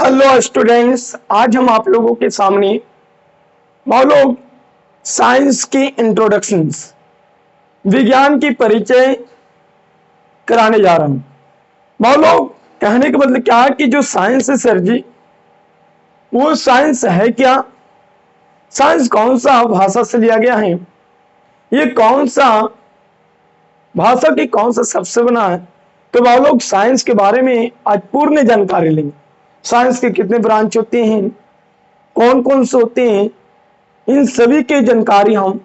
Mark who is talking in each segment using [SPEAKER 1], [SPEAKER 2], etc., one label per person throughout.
[SPEAKER 1] Hello students, आज हम आप लोगों के सामने लोग साइंस की इंट्रोडक्शंस, विज्ञान की परिचय कराने जा रहा हूं। लोग कहने का मतलब क्या है कि जो साइंस है सर जी, वो साइंस है क्या? साइंस कौन सा भाषा से लिया गया है? ये कौन सा भाषा की कौन सा शब्द से बना है? तो लोग साइंस के बारे में आज पूर्ण जानकारी लेंगे। साइंस के कितने ब्रांच होते हैं, कौन कौन से होते हैं, इन सभी की जानकारी हम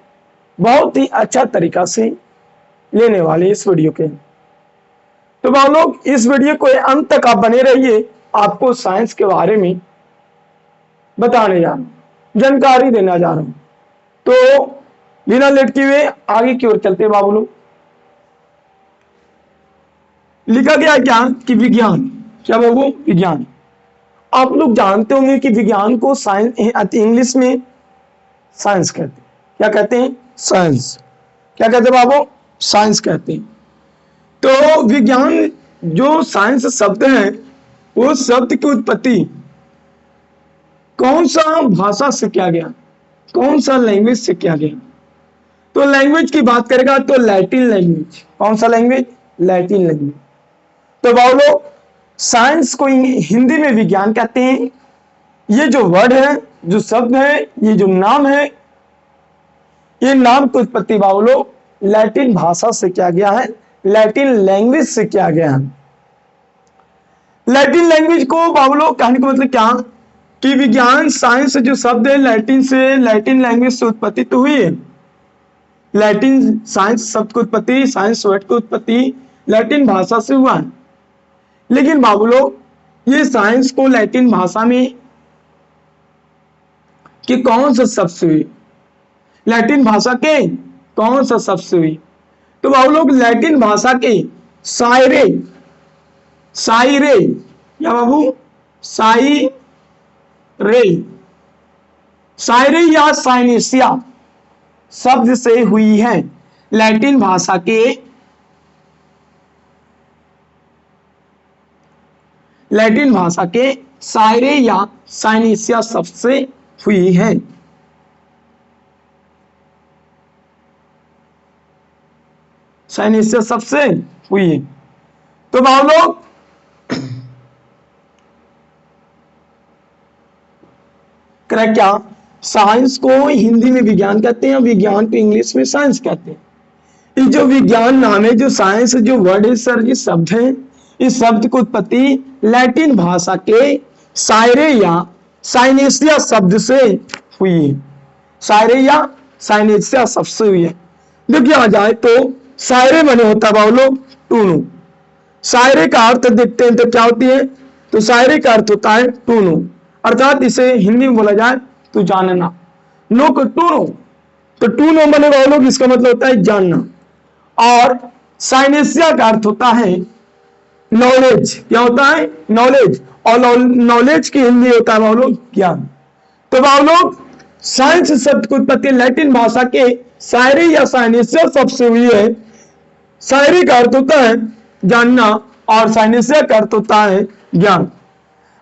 [SPEAKER 1] बहुत ही अच्छा तरीका से लेने वाले इस वीडियो के। तो लोग इस वीडियो को अंत तक आप बने रहिए, आपको साइंस के बारे में बताने जा रहा हूं, जानकारी देना जा रहा हूं। तो बिना लेट किए हुए आगे की ओर चलते बाबू लोग। लिखा गया क्या कि विज्ञान, क्या बाबू? विज्ञान। आप लोग जानते होंगे कि विज्ञान को साइंस इंग्लिश में साइंस कहते हैं। क्या कहते हैं? साइंस। क्या कहते हैं बाबू? साइंस कहते हैं। तो विज्ञान जो साइंस शब्द है, वो शब्द की उत्पत्ति कौन सा भाषा से किया गया, कौन सा लैंग्वेज से किया गया? तो लैंग्वेज की बात करेगा तो लैटिन लैंग्वेज। कौन सा लैंग्वेज? Latin language. तो बाबू साइंस को हिंदी में विज्ञान कहते हैं। ये जो वर्ड है, जो शब्द है, ये जो नाम है, ये नाम की उत्पत्ति बाबू लैटिन भाषा से किया गया है, लैटिन लैंग्वेज से किया गया है। लैटिन लैंग्वेज को बाबू कहने का मतलब क्या कि विज्ञान साइंस जो शब्द है लैटिन से, लैटिन लैंग्वेज से उत्पत्ति तो हुई है। लैटिन साइंस शब्द की उत्पत्ति, साइंस वर्ड की उत्पत्ति लैटिन भाषा से हुआ है। लेकिन बाबू ये साइंस को लैटिन भाषा में कि कौन सा शब्द से हुई, लैटिन भाषा के कौन सा शब्द से हुई? तो बाबू लैटिन भाषा के साइरे, साइरे या बाबू साइरे, साइरे या साइनेसिया शब्द से हुई है। लैटिन भाषा के लैटिन भाषा के साइरे या साइनेसिया शब्द से हुई है। साइनेसिया शब्द से हुई है। तो बाबू करेक्ट क्या? साइंस को हिंदी में विज्ञान कहते हैं, विज्ञान को इंग्लिश में साइंस कहते हैं। ये जो विज्ञान नाम है, जो साइंस जो वर्ड है सर, ये शब्द है, इस शब्द की उत्पत्ति लैटिन भाषा के साइरे या साइनेसिया शब्द से हुई है। साइरे या साइनेसिया शब्द से हुई है। देखिए आ जाए तो साइरे माने होता है बाबू टूनू। साइरे का अर्थ देखते हैं तो क्या होती है? तो साइरे का अर्थ होता है टूनू, अर्थात इसे हिंदी में बोला जाए तो जानना। नो को टूनो, तो टूनो माने बाबू इसका मतलब होता है जानना। और साइनेसिया का अर्थ होता है नॉलेज। क्या होता है? नॉलेज। और नॉलेज की हिंदी होता है बाबू ज्ञान। तो बाबू साइंस शब्द की उत्पत्ति लैटिन भाषा के साइरे या साइनेसिया शब्द से हुई है। साइरे का अर्थ होता है जानना और साइनेसिया का अर्थ होता है ज्ञान।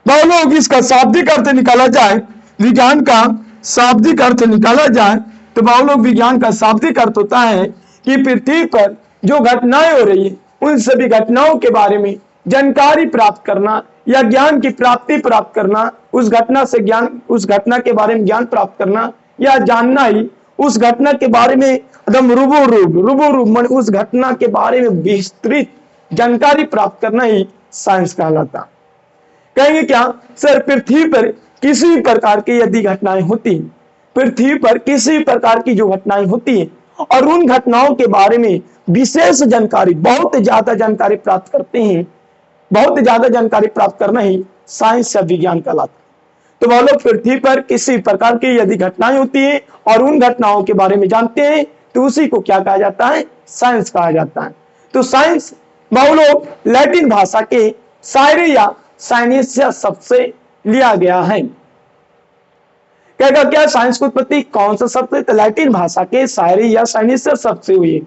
[SPEAKER 1] बाबू इसका शाब्दिक अर्थ निकाला जाए, विज्ञान का शाब्दिक अर्थ निकाला जाए तो बाबू विज्ञान का शाब्दिक अर्थ होता है कि पृथ्वी पर जो घटनाएं हो रही है, उन सभी घटनाओं के बारे में जानकारी प्राप्त करना या ज्ञान की प्राप्ति प्राप्त करना, उस घटना से ज्ञान, उस घटना के बारे में ज्ञान प्राप्त करना या जानना ही, उस घटना के बारे में एकदम रूबरूब उस घटना के बारे में विस्तृत जानकारी प्राप्त करना ही साइंस कहलाता। कहेंगे क्या सर, पृथ्वी पर किसी प्रकार की यदि घटनाएं होती, पृथ्वी पर किसी प्रकार की जो घटनाएं होती है और उन घटनाओं के बारे में विशेष जानकारी, बहुत ज्यादा जानकारी प्राप्त करते हैं, बहुत ज्यादा जानकारी प्राप्त करना ही साइंस या विज्ञान कहलाता है। तो वो लोग पृथ्वी पर किसी प्रकार की यदि घटनाएं होती है और उन घटनाओं के बारे में जानते हैं तो उसी को क्या कहा जाता है? साइंस कहा जाता है। तो साइंस वो लोग लैटिन भाषा के साइरे या साइनेसिया शब्द से लिया गया है। कहेगा क्या साइंस की उत्पत्ति कौन सा शब्द है? तो लैटिन भाषा के साइरे या साइनेसिया शब्द से हुई है।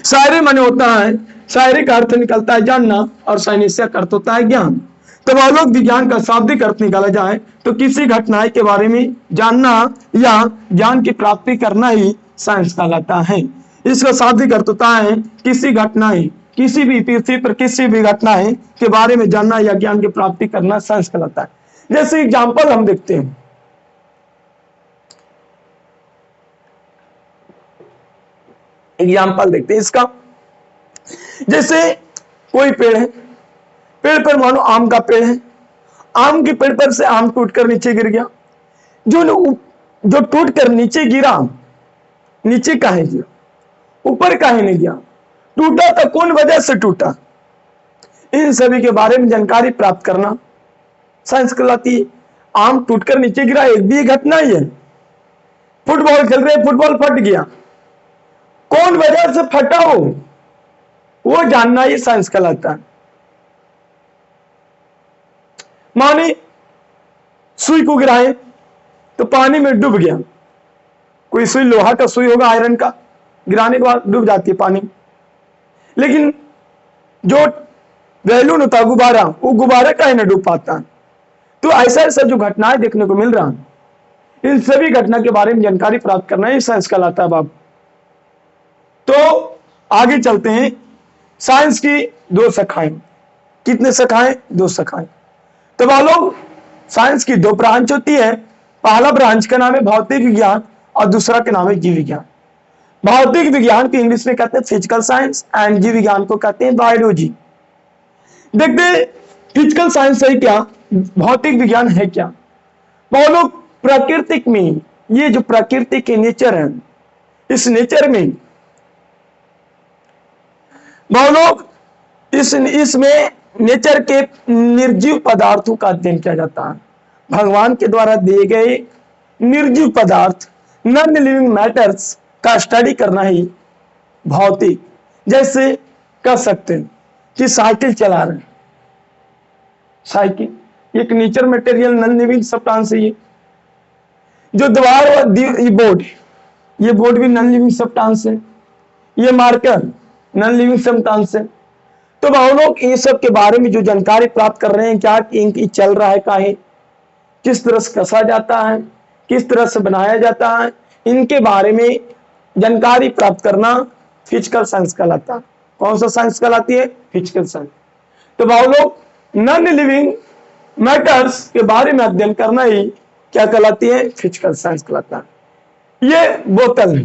[SPEAKER 1] साइरे माने होता है, साइरे का अर्थ निकलता है जानना और साइनेसिया का अर्थ होता है ज्ञान। तो वह लोग विज्ञान का शाब्दिक अर्थ निकाला जाए तो किसी घटनाएं के बारे में जानना या ज्ञान की प्राप्ति करना ही साइंस कहलाता है। इसका शाब्दिक अर्थ होता है किसी घटनाएं, किसी भी पृथ्वी पर किसी भी घटनाएं के बारे में जानना या ज्ञान की प्राप्ति करना साइंस कहलाता है। जैसे एग्जाम्पल हम देखते हैं, एग्जाम्पल देखते हैं इसका। जैसे कोई पेड़ है, पेड़ पर मानो आम का पेड़ है, आम के पेड़ पर से आम टूटकर नीचे गिर गया। जो टूटकर नीचे गिरा, नीचे काहे गिरा, ऊपर काहे नहीं गया, टूटा तो कौन वजह से टूटा, इन सभी के बारे में जानकारी प्राप्त करना साइंस कहलाती है। आम टूटकर नीचे गिरा एक भी घटना ही है। फुटबॉल खेल रहे, फुटबॉल फट गया, कौन वजह से फटा वो जानना ही साइंस कहलाता है। माने सुई को गिराए तो पानी में डूब गया, कोई सुई लोहा का सुई होगा, आयरन का, गिराने के बाद डूब जाती है पानी। लेकिन जो बैलून होता गुब्बारा, वो गुब्बारा काहे न डूब पाता। तो ऐसा ऐसा जो घटनाएं देखने को मिल रहा, इन सभी घटना के बारे में जानकारी प्राप्त करना ही साइंस कहलाता है बाब। तो आगे चलते हैं। साइंस की दो शाखाएं, कितने शाखाएं? दो शाखाएं। तो लोग साइंस की दो ब्रांच होती है। पहला ब्रांच का नाम है भौतिक विज्ञान और दूसरा का नाम है जीव विज्ञान। भौतिक विज्ञान को इंग्लिश में कहते हैं फिजिकल साइंस एंड जीव विज्ञान को कहते हैं बायोलॉजी। देखते फिजिकल साइंस है क्या, भौतिक विज्ञान है क्या। बहुत लोग प्राकृतिक में, ये जो प्रकृति के नेचर है, इस नेचर में बहुत लोग इसमें नेचर के निर्जीव पदार्थों का अध्ययन किया जाता है। भगवान के द्वारा दिए गए निर्जीव पदार्थ, नॉन लिविंग मैटर्स का स्टडी करना ही भौतिक। जैसे कह सकते हैं कि साइकिल चला रहे हैं, साइकिल एक nature material non living substance है। ये जो दीवार ये बोर्ड भी नॉन लिविंग सब्सटेंस है। ये मार्कर नॉन लिविंग सब्सटेंस है। तो वह लोग इन सब के बारे में जो जानकारी प्राप्त कर रहे हैं, क्या इनकी चल रहा है काहे, किस तरह से कसा जाता है, किस तरह से बनाया जाता है, इनके बारे में जानकारी प्राप्त करना फिजिकल साइंस कहलाता है। कौन सा साइंस कहलाती है? Physical science. तो वह लोग नॉन लिविंग मैटर्स के बारे में अध्ययन करना ही क्या कहलाती है? फिजिकल साइंस कहलाता है। ये बोतल है,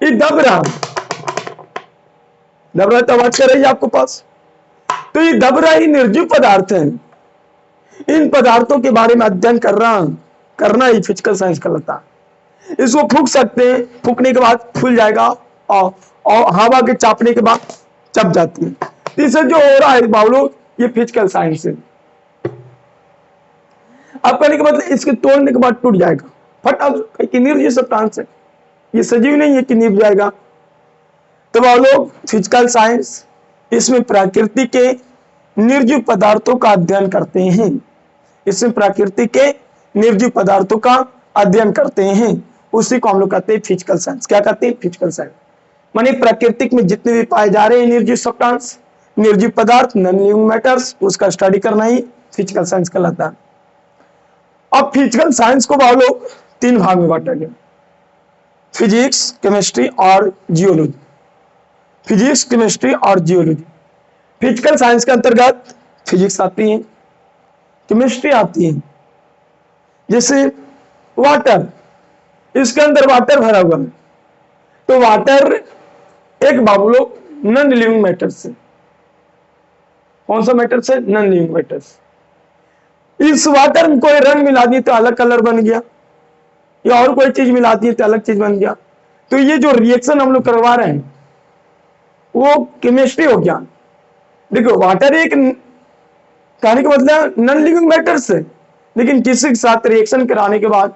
[SPEAKER 1] ये दब रहा तो आवाज कर रही है आपको पास। तो ये दब रहा ही निर्जीव पदार्थ है। इन पदार्थों के बारे में अध्ययन करना ही फिजिकल साइंस कहलाता है। इसको फूंक सकते हैं, फूंकने के बाद फूल जाएगा और हवा के चापने के बाद चप जाती है। इससे जो हो रहा है बाबू, ये फिजिकल साइंस है। अब कहने के मतलब इसके तोड़ने के बाद टूट जाएगा, फट निर्जीव सब्सटेंस है, ये सजीव नहीं है कि निभ जाएगा। तो वह लोग फिजिकल साइंस इसमें प्रकृति के निर्जीव पदार्थों का अध्ययन करते हैं। इसमें प्रकृति के निर्जीव पदार्थों का अध्ययन करते हैं, उसी को हम लोग कहते हैं फिजिकल साइंस। क्या कहते हैं? Physical science. माने प्राकृतिक में जितने भी पाए जा रहे हैं निर्जीव सब्सटेंस, निर्जीव पदार्थ, नॉन लिविंग मैटर्स, उसका स्टडी करना ही फिजिकल साइंस कहलाता है। अब फिजिकल साइंस को वह लोग तीन भाग में बांटा गया, फिजिक्स, केमिस्ट्री और जियोलॉजी। फिजिक्स, केमिस्ट्री और जियोलॉजी। फिजिकल साइंस के अंतर्गत फिजिक्स आती है, केमिस्ट्री आती है। जैसे वाटर, इसके अंदर वाटर भरा हुआ है, तो वाटर एक बाबुलो नॉन लिविंग मैटर से, कौन सा मैटर से? Non living matters. इस वाटर में कोई रंग मिला दिए तो अलग कलर बन गया, या और कोई चीज मिला दी तो अलग चीज बन गया। तो ये जो रिएक्शन हम लोग करवा रहे हैं वो केमिस्ट्री हो गया। देखो वाटर एक कहने का मतलब नॉन लिविंग मैटर से, लेकिन किसी के साथ रिएक्शन कराने के बाद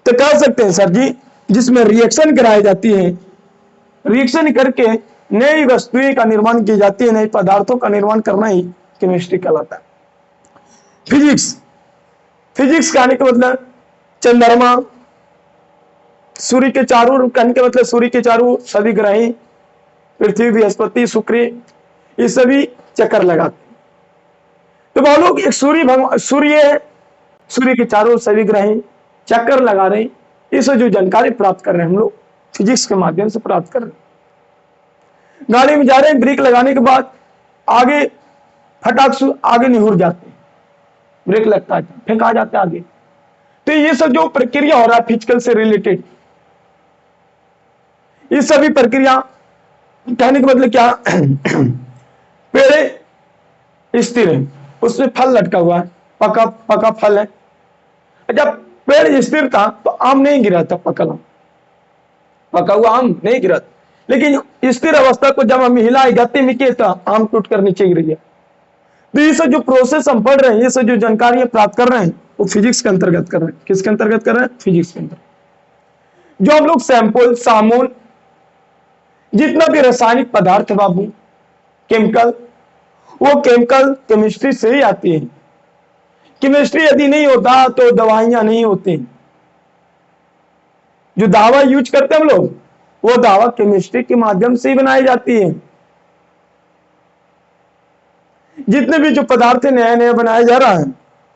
[SPEAKER 1] तो कह सकते हैं सर जी, जिसमें रिएक्शन कराई जाती है, रिएक्शन करके नई वस्तुएं का निर्माण की जाती है, नए पदार्थों का निर्माण करना ही केमिस्ट्री कहलाता है। फिजिक्स, फिजिक्स कहने का मतलब चंद्रमा, सूर्य के चारों, कहने का मतलब सूर्य के चारों सभी ग्रह, पृथ्वी, बृहस्पति, शुक्र, ये सभी चक्कर लगाते हैं। तो वो लोग एक सूर्य है, सूर्य के चारों ओर सभी ग्रह हैं, चक्कर लगा रहे हैं, इससे जो जानकारी प्राप्त कर रहे हैं हम लोग फिजिक्स के माध्यम से प्राप्त कर रहे हैं। गाड़ी में जा रहे हैं, ब्रेक लगाने के बाद आगे फटाक से आगे निहुर जाते हैं, ब्रेक लगता है फेंका जाता है आगे। तो ये सब जो प्रक्रिया हो रहा है फिजिकल से रिलेटेड, ये सभी प्रक्रिया, कहने का मतलब क्या, पेड़ स्थिर है, उसमें फल लटका हुआ है, पका पका फल है। जब पेड़ स्थिर था तो आम नहीं गिरा था, पका हुआ आम नहीं गिरा, लेकिन स्थिर अवस्था को जब हम हिलाए गति में किए तो आम टूट कर नीचे गिर गया। तो ये सब जो प्रोसेस हम पढ़ रहे हैं, ये सब जो जानकारियां प्राप्त कर रहे हैं, वो फिजिक्स के अंतर्गत कर रहे हैं। किसके अंतर्गत कर रहे हैं? फिजिक्स के अंतर्गत। जो हम लोग सैंपल, सामूल, जितना भी रासायनिक पदार्थ है बाबू, केमिकल, वो केमिकल केमिस्ट्री से ही आती है। केमिस्ट्री यदि नहीं होता तो दवाइयां नहीं होती। जो दवा यूज करते हैं हम लोग, वो दवा केमिस्ट्री के माध्यम से ही बनाई जाती है। जितने भी जो पदार्थ नया नया बनाया जा रहा है,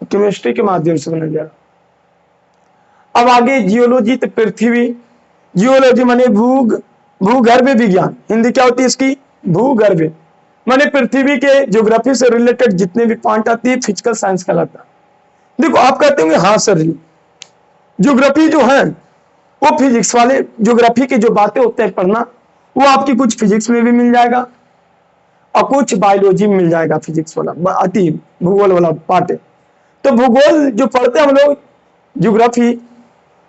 [SPEAKER 1] केमिस्ट्री के माध्यम से बनाया जा रहा है। अब आगे जियोलॉजी, तो पृथ्वी, जियोलॉजी माने भूगर्भ विज्ञान, हिंदी क्या होती है इसकी? भूगर्भ, माने पृथ्वी के ज्योग्राफी से रिलेटेड जितने भी पॉइंट आती है, फिजिकल साइंस कहलाता है। देखो आप कहते होंगे हाँ सर जी, ज्योग्राफी जो है वो फिजिक्स वाले, ज्योग्राफी की जो बातें होते हैं पढ़ना, वो आपकी कुछ फिजिक्स में भी मिल जाएगा और कुछ बायोलॉजी में मिल जाएगा। फिजिक्स वाला अति भूगोल वाला पार्ट है। तो भूगोल जो पढ़ते हैं हम लोग, ज्योग्राफी,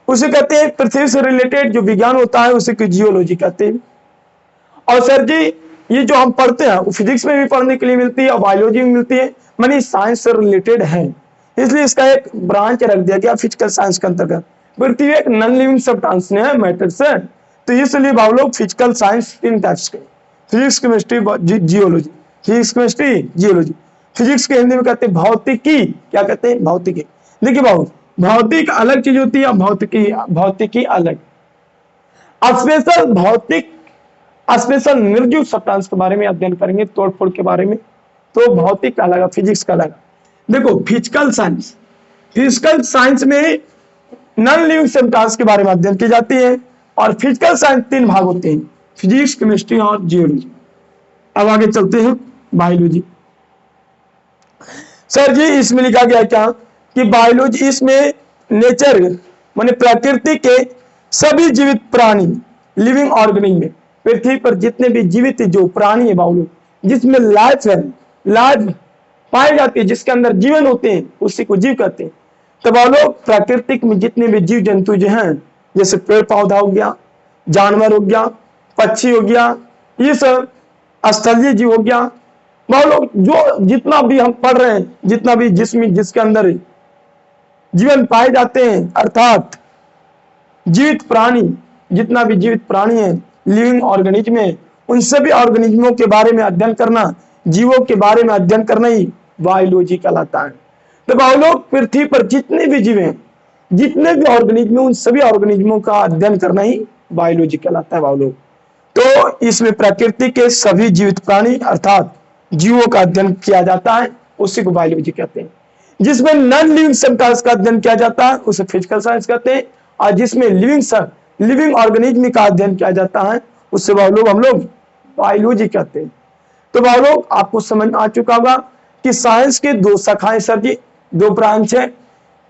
[SPEAKER 1] उसे कहते हैं पृथ्वी से रिलेटेड जो विज्ञान होता है उसे जियोलॉजी कहते हैं। और सर जी ये जो हम पढ़ते हैं वो फिजिक्स में भी पढ़ने के लिए मिलती है और बायोलॉजी में मिलती है, मानी साइंस से रिलेटेड है, इसलिए इसका एक ब्रांच रख दिया गया फिजिकल साइंस के अंतर्गत। पृथ्वी एक नॉन लिविंग सब्सटेंस है, मैटर से, तो इसलिए हम लोग फिजिकल साइंस तीन टाइप्स के, physics, chemistry, geology. Physics, chemistry, geology. Physics के हिंदी में कहते हैं भौतिकी। क्या कहते हैं? भौतिकी। देखिए बाबू, भौतिक अलग चीज होती है और भौतिकी अलग। स्पेशल भौतिक, स्पेशल निर्जीव सब्सटेंस के बारे में अध्ययन करेंगे, तोड़फोड़ के बारे में, तो भौतिक का अलग, फिजिक्स का अलग। देखो फिजिकल साइंस, फिजिकल साइंस में नॉन लिविंग सब्सटेंस के बारे में अध्ययन की जाती है। और फिजिकल साइंस तीन भाग होते हैं, फिजिक्स, केमिस्ट्री और जियोलॉजी। अब आगे चलते हैं, बायोलॉजी। सर जी इसमें लिखा गया क्या कि बायोलॉजी, इसमें नेचर माने प्रकृति के सभी जीवित प्राणी, लिविंग ऑर्गेनिज्म में, पृथ्वी पर जितने भी जीवित जो प्राणी है बाबू, जिसमें लाइफ है, लाइफ पाई जाती है, जिसके अंदर जीवन होते हैं, उसी को जीव कहते हैं। तो बाबू प्राकृतिक में जितने भी जीव जंतु जो हैं, जैसे पेड़ पौधा हो गया, जानवर हो गया, पक्षी हो गया, ये सब स्थलीय जीव हो गया, लोग जो जितना भी हम पढ़ रहे हैं, जितना भी जिसके अंदर जीवन पाए जाते हैं, अर्थात जीवित प्राणी, जितना भी जीवित प्राणी है, लिविंग ऑर्गेनिज्म है, उन सभी ऑर्गेनिज्मों के बारे में अध्ययन करना, जीवों के बारे में अध्ययन करना ही बायोलॉजी कहलाता है। तो बायोलॉजी पृथ्वी पर जितने भी जीव हैं, जितने भी ऑर्गेनिज्म, उन सभी ऑर्गेनिज्मों का अध्ययन करना ही बायोलॉजी कहलाता है। बायोलॉजी तो इसमें प्रकृति के सभी जीवित प्राणी अर्थात जीवों का अध्ययन किया जाता है, उसी को बायोलॉजी कहते हैं। जिसमें नॉन लिविंग सब्सटेंस का अध्ययन किया जाता है उसे फिजिकल साइंस कहते हैं, और जिसमें लिविंग ऑर्गेनिज्म का अध्ययन किया जाता है उससे हम लोग बायोलॉजी कहते हैं। तो बायोलॉजी आपको समझ आ चुका होगा कि साइंस के दो शाखाएं सर जी, दो ब्रांच है,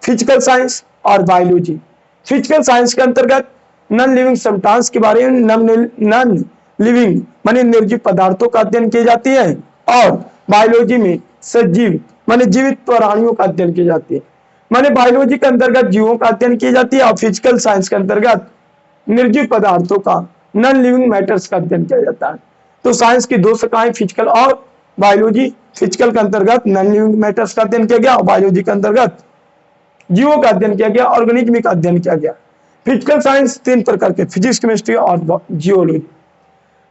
[SPEAKER 1] फिजिकल साइंस और बायोलॉजी। फिजिकल साइंस के अंतर्गत नॉन लिविंग सब्सटेंस के बारे में, नॉन लिविंग माने निर्जीव पदार्थों का अध्ययन किए जाती है, और बायोलॉजी में सजीव माने जीवित प्राणियों का अध्ययन की जाती है। माने बायोलॉजी के अंतर्गत जीवों का अध्ययन की जाती है और फिजिकल साइंस के अंतर्गत निर्जीव पदार्थों का, नॉन लिविंग मैटर्स का अध्ययन किया जाता है। तो साइंस की दो शाखाएं, फिजिकल और बायोलॉजी। फिजिकल के अंतर्गत नॉन लिविंग मैटर्स का अध्ययन किया गया और बायोलॉजी के अंतर्गत जीवों का अध्ययन किया गया, ऑर्गेनिज्म का अध्ययन किया गया। फिजिकल साइंस तीन प्रकार के, फिजिक्स, केमिस्ट्री और जियोलॉजी।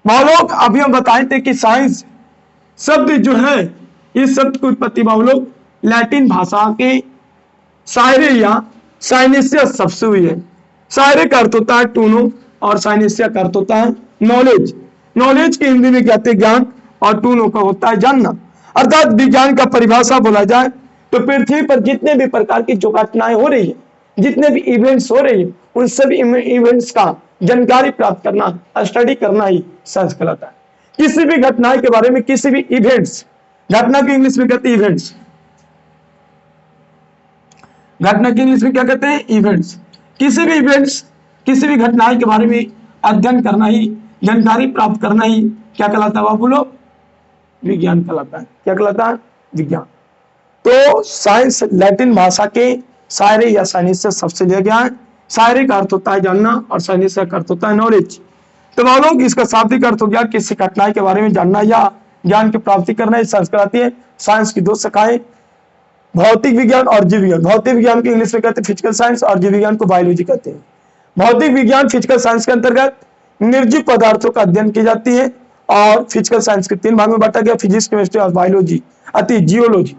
[SPEAKER 1] लोग अभी हम बताए थे कि साइंस शब्द जो है, इस शब्द की उत्पत्ति लोग लैटिन भाषा के सायरे या साइनेसिया शब्द से हुई है। सायरे का अर्थ होता है टू नो और साइनेसिया का अर्थ होता है नॉलेज। नॉलेज की हिंदी में कहते हैं ज्ञान और टू नो का होता है जानना। अर्थात विज्ञान का परिभाषा बोला जाए तो पृथ्वी पर जितने भी प्रकार की जो घटनाएं हो रही है, जितने भी इवेंट्स हो रही है, उन सभी इवेंट्स का जानकारी प्राप्त करना, स्टडी करना ही साइंस कहलाता है। किसी भी घटना के बारे में, किसी भी इवेंट्स, घटना की इंग्लिश में कहते हैं इवेंट्स, घटना की इंग्लिश में क्या कहते हैं? इवेंट्स। किसी भी इवेंट्स, किसी भी घटनाएं के बारे में अध्ययन करना ही, जानकारी प्राप्त करना ही क्या कहलाता है बाबू लोग? विज्ञान कहलाता है। क्या कहलाता है? विज्ञान। तो साइंस लैटिन भाषा के सायरे या साइंस से सबसे लिया गया है। सायरे का अर्थ होता है जानना और साइंस का अर्थ होता है नॉलेज। तो वो लोग इसका शाब्दिक अर्थ हो गया किसी घटना के बारे में जानना या ज्ञान की प्राप्ति करना, ये साइंस कहलाती है। साइंस की दो शाखाएं, भौतिक विज्ञान और जीव विज्ञान। भौतिक विज्ञान को इंग्लिश में कहते हैं फिजिकल साइंस और जीव विज्ञान को बायोलॉजी कहते हैं। भौतिक विज्ञान फिजिकल साइंस के अंतर्गत निर्जीव पदार्थों का अध्ययन की जाती है और फिजिकल साइंस के 3 भाग में बांटा गया, फिजिक्स, केमिस्ट्री और बायोलॉजी अति जियोलॉजी।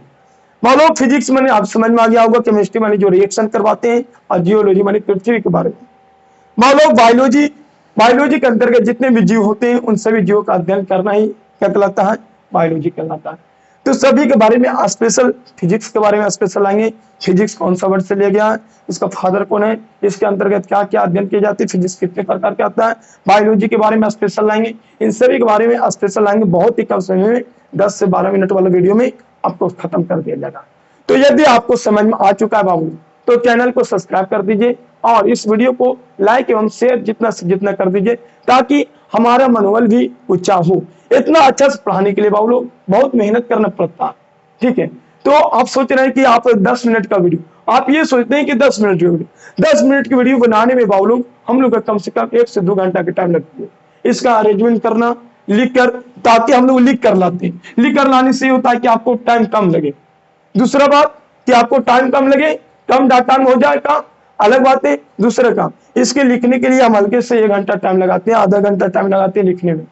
[SPEAKER 1] मान लो फिजिक्स माने आप समझ में आ गया होगा, केमिस्ट्री माने जो रिएक्शन करवाते हैं और जियोलॉजी माने पृथ्वी के बारे में। मान लो बायोलॉजी, बायोलॉजी के अंतर्गत जितने भी जीव होते हैं उन सभी जीवों का अध्ययन करना ही क्या कहलाता है? बायोलॉजी कहलाता है। तो सभी के बारे में स्पेशल, फिजिक्स के बारे में स्पेशल लाएंगे। फिजिक्स कौन सा वर्ड से लिया गया है, इसका फादर कौन है, इसके अंतर्गत क्या क्या अध्ययन किए जाते हैं, फिजिक्स कितने प्रकार के आता है, बायोलॉजी के बारे में स्पेशल लाएंगे। इन सभी के बारे में स्पेशल लाएंगे। बहुत ही कम समय में 10 से 12 मिनट वाले वीडियो में आपको खत्म कर दिया जाएगा। तो यदि आपको समझ में आ चुका है बाबू, तो चैनल को सब्सक्राइब कर दीजिए और इस वीडियो को लाइक एवं शेयर जितना से जितना कर दीजिए, ताकि हमारा मनोबल भी ऊंचा हो। इतना अच्छा से पढ़ाने के लिए बाबू लोग बहुत मेहनत करना पड़ता है, ठीक है। तो आप सोच रहे हैं कि आप 10 मिनट का वीडियो, आप ये सोचते हैं कि 10 मिनट की वीडियो, 10 मिनट की वीडियो बनाने में बाबू लोग हम लोग का कम से कम 1 से 2 घंटा का टाइम लगती है। इसका अरेंजमेंट करना, लिख कर, ताकि हम लोग लिख कर लाते हैं। लिख कर लाने से होता है कि आपको टाइम कम लगे। दूसरा बात कि आपको टाइम कम लगे, कम डाटा में हो जाए काम, अलग बात है। दूसरा काम, इसके लिखने के लिए हम हल्के से 1 घंटा टाइम लगाते हैं, आधा घंटा टाइम लगाते हैं लिखने में।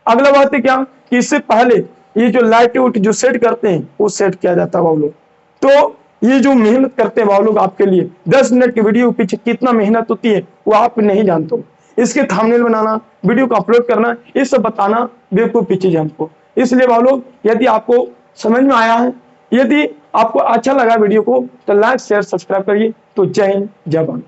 [SPEAKER 1] अगला बात है क्या कि इससे पहले ये जो लाइट उट जो सेट करते हैं वो सेट किया जाता है बाबू लोग। तो ये जो मेहनत करते हैं बाबू लोग आपके लिए, 10 मिनट की वीडियो के पीछे कितना मेहनत होती है वो आप नहीं जानते हो। इसके थंबनेल बनाना, वीडियो को अपलोड करना, ये सब बताना बेवकूफी चीज है हमको। इसलिए बाबू लोग, यदि आपको समझ में आया है, यदि आपको अच्छा लगा वीडियो को, तो लाइक शेयर सब्सक्राइब करिए। तो जय हिंद, जय भारत।